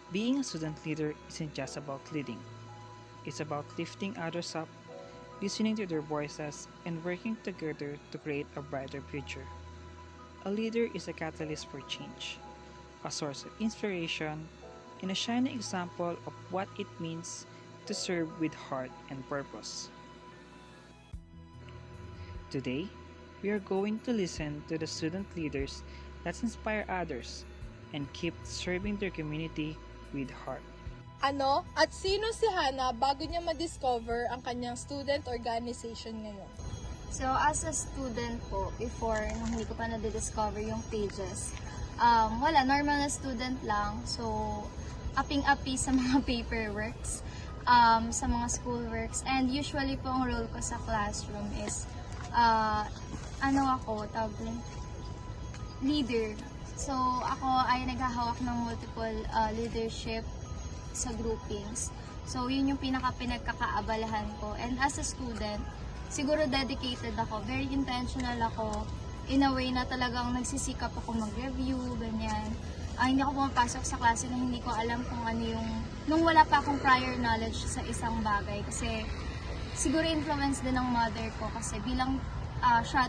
Being a student leader isn't just about leading, it's about lifting others up, listening to their voices, and working together to create a brighter future. A leader is a catalyst for change, a source of inspiration, and a shining example of what it means to serve with heart and purpose. Today, we are going to listen to the student leaders that inspire others and keep serving their community with heart. Ano at sino si Hana bago niya ma-discover ang kanyang student organization ngayon? So, as a student po, before, nung hindi ko pa na-discover yung pages, wala, normal na student lang. So, aping-api sa mga paperworks, sa mga schoolworks. And usually po, ang role ko sa classroom is, tawag din, leader. So, ako ay naghahawak ng multiple leadership sa groupings. So, yun yung pinaka-pinagkakaabalahan ko. And as a student, siguro dedicated ako, very intentional ako, in a way na talagang nagsisikap ako mag-review, ganyan. Hindi ako pumapasok sa klase na hindi ko alam kung ano yung, nung wala pa akong prior knowledge sa isang bagay. Kasi, siguro influence din ng mother ko kasi bilang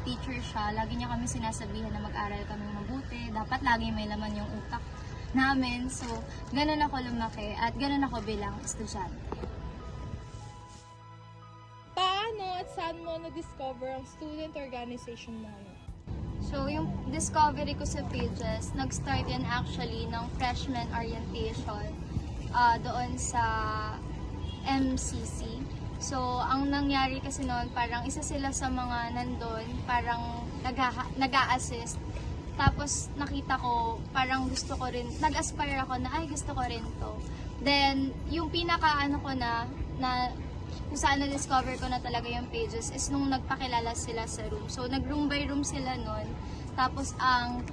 teacher siya, lagi niya kami sinasabihan na mag-aral kami mabuti, dapat lagi may laman yung utak namin. So, ganun ako lumaki at ganun ako bilang estudyante. Paano at saan mo na-discover ang student organization mo? So, yung discovery ko sa pages, nag-start yan actually ng freshman orientation doon sa MCC. So, ang nangyari kasi noon, parang isa sila sa mga nandun, parang nag-a-assist. Tapos nakita ko, parang gusto ko rin, nag-aspire ako na, ay gusto ko rin to. Then, yung pinaka-ano ko na kung saan na-discover ko na talaga yung pages is nung nagpakilala sila sa room. So, nag-room by room sila nun. Tapos, ang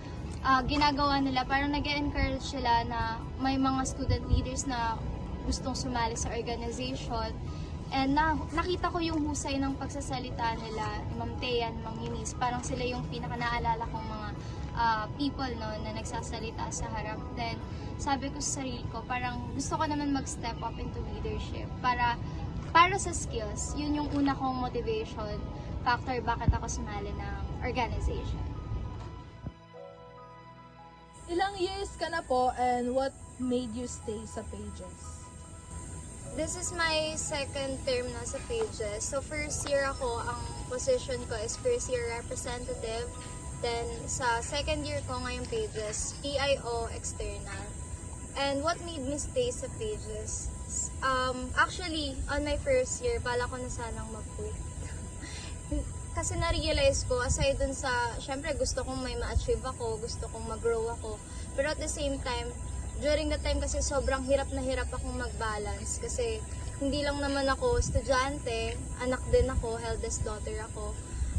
ginagawa nila, parang nag-encourage sila na may mga student leaders na gustong sumali sa organization. And nakita ko yung husay ng pagsasalita nila, ni Ma'am Teyan, Ma'am Eunice. Parang sila yung pinaka-naalala kong mga people no, na nagsasalita sa harap. Then, sabi ko sa sarili ko, parang gusto ko naman mag-step up into leadership para sa skills. Yun yung una kong motivation factor bakit ako sumali ng organization. Ilang years ka na po and what made you stay sa pages? This is my second term na sa pages. So first year ako, ang position ko is first year representative. Then sa second year ko ngayong pages, PIO external. And what made me stay sa pages? Actually, on my first year, bala ko na sanang mag-quit. Kasi na-realize ko, aside dun sa, syempre gusto kong may ma-achieve ako, gusto kong mag-grow ako. Pero at the same time, during that time kasi sobrang hirap na hirap akong mag-balance. Kasi hindi lang naman ako estudyante, anak din ako, eldest daughter ako.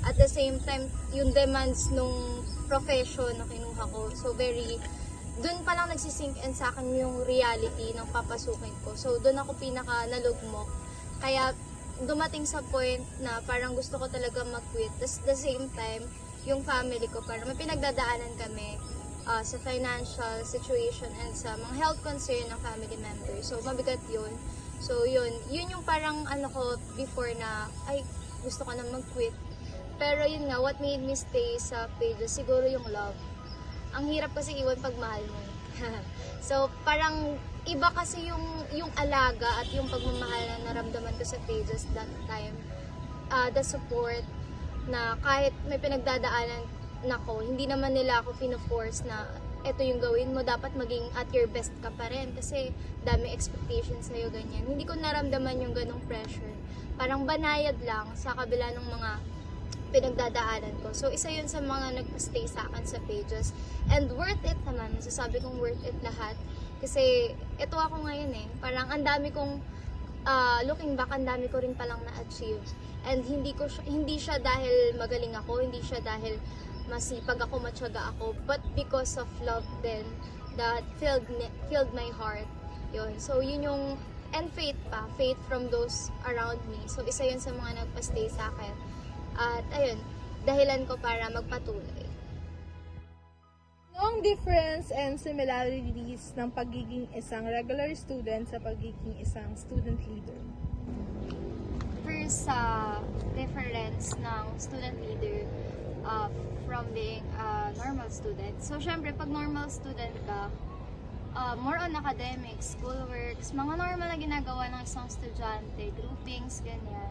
At the same time, yung demands nung profession na kinuha ko, so doon pa lang nagsisink in sa akin yung reality ng papasukin ko. So, doon ako pinaka-nalugmok. Kaya, dumating sa point na parang gusto ko talaga mag-quit. At the same time, yung family ko, parang may pinagdadaanan kami sa financial situation and sa mga health concern ng family members. So, mabigat yun. So, yun yung parang ano ko before na, ay, gusto ko na mag-quit. Pero yun nga, what made me stay sa pages, siguro yung love. Ang hirap kasi iwan pag mahal mo. So, parang iba kasi yung alaga at yung pagmamahal na naramdaman ko sa pages that time. The support na kahit may pinagdadaanan nako, hindi naman nila ako pino-force na ito yung gawin mo, dapat maging at your best ka pa rin kasi dami expectations sa'yo, ganyan. Hindi ko naramdaman yung ganong pressure. Parang banayad lang sa kabila ng mga pinagdadaanan ko. So, isa yun sa mga nagpa-stay sa akin sa pages. And worth it naman. Masasabi kong worth it lahat. Kasi, ito ako ngayon eh. Parang ang dami kong, looking back, ang dami ko rin palang na-achieve. And hindi siya dahil magaling ako, hindi siya dahil masipag ako, matyaga ako, but because of love then that filled my heart. Yun. So, yun yung, and faith pa. Faith from those around me. So, isa yun sa mga nagpa-stay sa akin. At ayun, dahilan ko para magpatuloy. Ano ang difference and similarities ng pagiging isang regular student sa pagiging isang student leader? First, sa difference ng student leader from being a normal student. So, syempre, pag normal student ka, more on academics, schoolworks, mga normal na ginagawa ng isang estudyante, groupings, ganyan.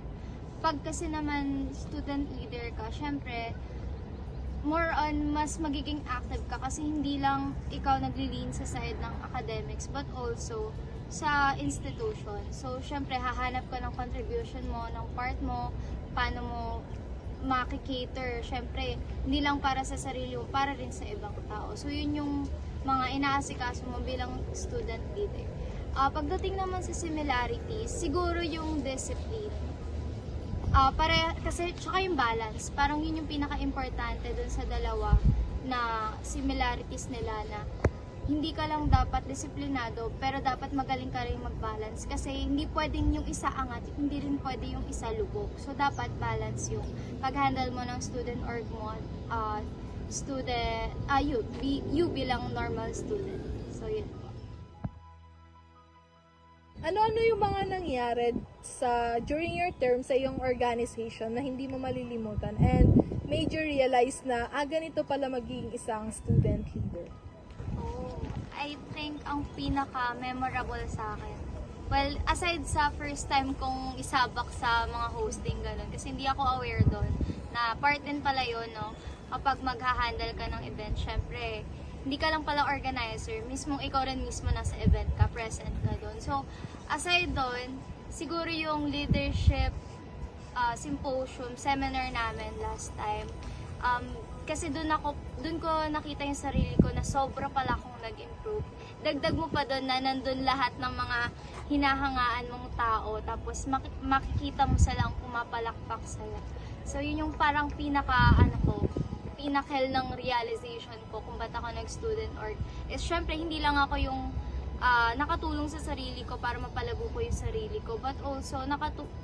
Pag kasi naman student leader ka, syempre, more on mas magiging active ka kasi hindi lang ikaw nagli-lean sa side ng academics but also sa institution. So, syempre, hahanap ka ng contribution mo, ng part mo, paano mo makikater. Syempre, hindi lang para sa sarili mo, para rin sa ibang tao. So, yun yung mga inaasikaso mo bilang student leader. Pagdating naman sa similarities, siguro yung discipline. Kasi tsaka yung balance, parang yun yung pinaka-importante dun sa dalawa na similarities nila na hindi ka lang dapat disiplinado pero dapat magaling ka rin mag-balance kasi hindi pwedeng yung isa angat, hindi rin pwede yung isa lubog. So dapat balance yung pag-handle mo ng student org mo, you bilang normal student. So yun. Ano-ano yung mga nangyari during your term sa iyong organization na hindi mo malilimutan and made you realize na ganito pala maging isang student leader? I think ang pinaka-memorable sa akin, well, aside sa first time kong isabak sa mga hosting ganun, kasi hindi ako aware doon na part din pala yun, no? Kapag magha-handle ka ng event, syempre, hindi ka lang pala organizer, mismong ikaw rin mismo nasa event ka, present ka doon. So, aside doon, siguro yung leadership symposium, seminar namin last time, kasi doon ko nakita yung sarili ko na sobra pala akong nag-improve. Dagdag mo pa doon na nandun lahat ng mga hinahangaan mong tao, tapos makikita mo silang pumapalakpak sa'yo. So yun yung parang pinaka ng realization ko kung ba't ako nag-student org. Is syempre hindi lang ako yung nakatulong sa sarili ko para mapalago ko yung sarili ko, but also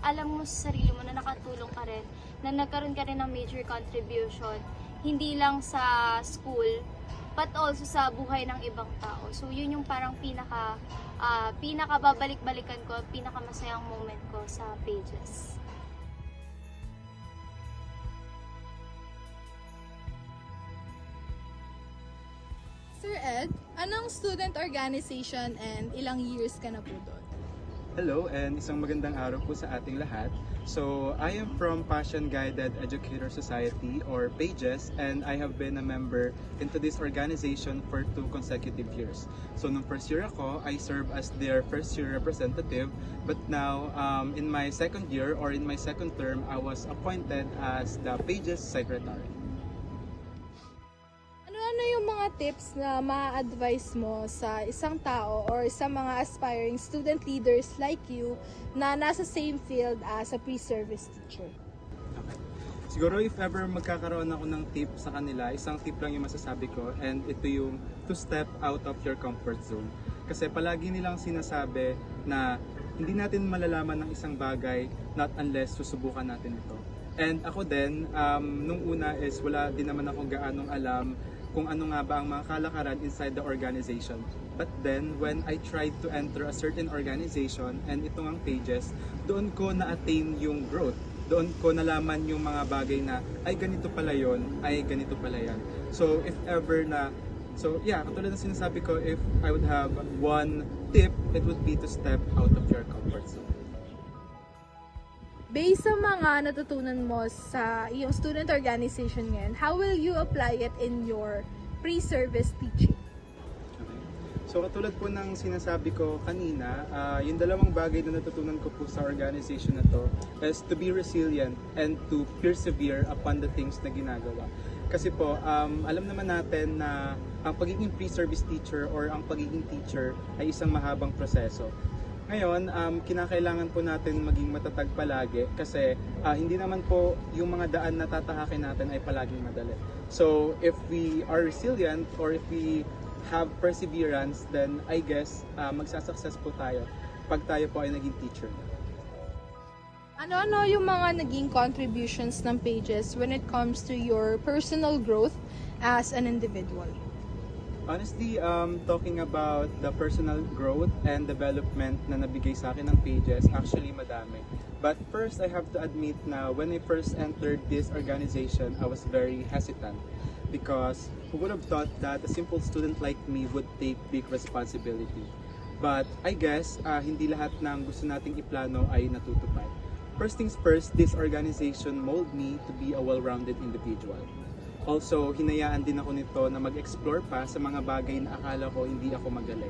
alam mo sa sarili mo na nakatulong ka rin, na nagkaroon ka rin ng major contribution hindi lang sa school but also sa buhay ng ibang tao. So yun yung parang pinaka babalik-balikan ko, pinaka masayang moment ko sa pages. Sir Ed, anong student organization and ilang years ka na po doon? Hello and isang magandang araw po sa ating lahat. So, I am from Passion Guided Educator Society or PAGES, and I have been a member into this organization for 2 consecutive years. So, nung first year ako, I serve as their first year representative, but now in my second year or in my second term, I was appointed as the PAGES Secretary. Ano yung mga tips na ma-advise mo sa isang tao or sa mga aspiring student leaders like you na nasa same field as a pre-service teacher? Okay. Siguro if ever magkakaroon ako ng tip sa kanila, isang tip lang yung masasabi ko, and ito yung to step out of your comfort zone. Kasi palagi nilang sinasabi na hindi natin malalaman ng isang bagay not unless susubukan natin ito. And ako din, nung una is wala din naman ako gaanong alam kung ano nga ba ang mga kalakaran inside the organization. But then, when I tried to enter a certain organization, and ito ang pages, doon ko na-attain yung growth. Doon ko nalaman yung mga bagay na, ay ganito pala yon, ay ganito pala yan. So, if ever na, katulad ng sinasabi ko, if I would have one tip, it would be to step out of your comfort zone. Based sa mga natutunan mo sa iyong student organization ngayon, how will you apply it in your pre-service teaching? Okay. So katulad po ng sinasabi ko kanina, yung dalawang bagay na natutunan ko po sa organization na to is to be resilient and to persevere upon the things na ginagawa. Kasi po, alam naman natin na ang pagiging pre-service teacher or ang pagiging teacher ay isang mahabang proseso. Ngayon, kinakailangan po natin maging matatag palagi kasi hindi naman po yung mga daan na tatahakin natin ay palaging madali. So, if we are resilient or if we have perseverance, then I guess magsasucess po tayo pag tayo po ay naging teacher. Ano-ano yung mga naging contributions ng pages when it comes to your personal growth as an individual? Honestly, talking about the personal growth and development na nabigay sa akin ng pages, actually madami. But first, I have to admit na when I first entered this organization, I was very hesitant because who would have thought that a simple student like me would take big responsibility. But I guess, hindi lahat ng gusto nating iplano ay natutupad. First things first, this organization molded me to be a well-rounded individual. Also, hinayaan din ako nito na mag-explore pa sa mga bagay na akala ko hindi ako magaling.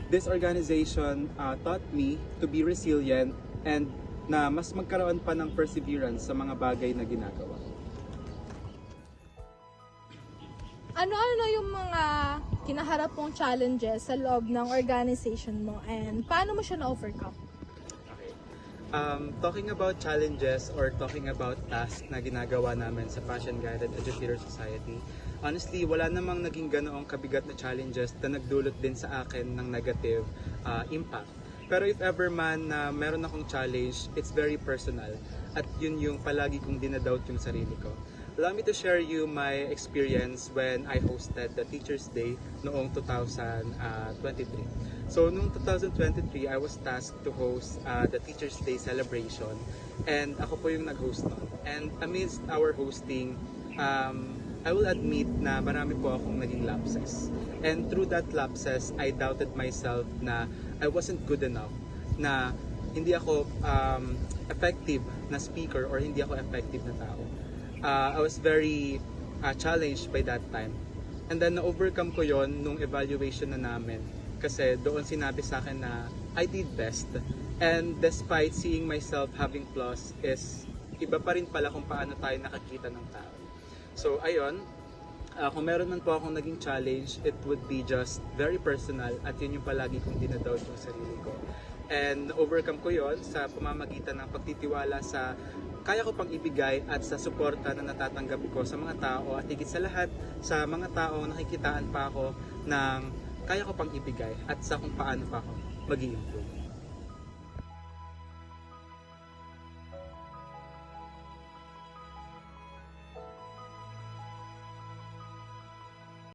This organization taught me to be resilient and na mas magkaroon pa ng perseverance sa mga bagay na ginagawa. Ano-ano yung mga kinaharap mong challenges sa loob ng organization mo and paano mo siya na-overcome? Talking about challenges or talking about tasks na ginagawa namin sa Passion Guided Educator Society, honestly, wala namang naging ganoong kabigat na challenges na nagdulot din sa akin ng negative impact. Pero if ever man na meron akong challenge, it's very personal at yun yung palagi kong dinadoubt yung sarili ko. Allow me to share you my experience when I hosted the Teacher's Day noong 2023. So, noong 2023, I was tasked to host the Teacher's Day celebration and ako po yung nag-host nun. And amidst our hosting, I will admit na marami po akong naging lapses. And through that lapses, I doubted myself na I wasn't good enough, na hindi ako effective na speaker or hindi ako effective na tao. I was very challenged by that time. And then na-overcome ko yon nung evaluation na namin. Kasi doon sinabi sa akin na I did best. And despite seeing myself having flaws, is iba pa rin pala kung paano tayo nakakita ng tao. So ayun, kung meron man po akong naging challenge, it would be just very personal at yun yung palagi kong dinadoubt yung sarili ko. And overcome ko yon sa pamamagitan ng pagtitiwala sa kaya ko pang ibigay at sa suporta na natatanggap ko sa mga tao at higit sa lahat sa mga taong nakikitaan pa ako ng kaya ko pang ibigay at sa kung paano pa ako mag-improve.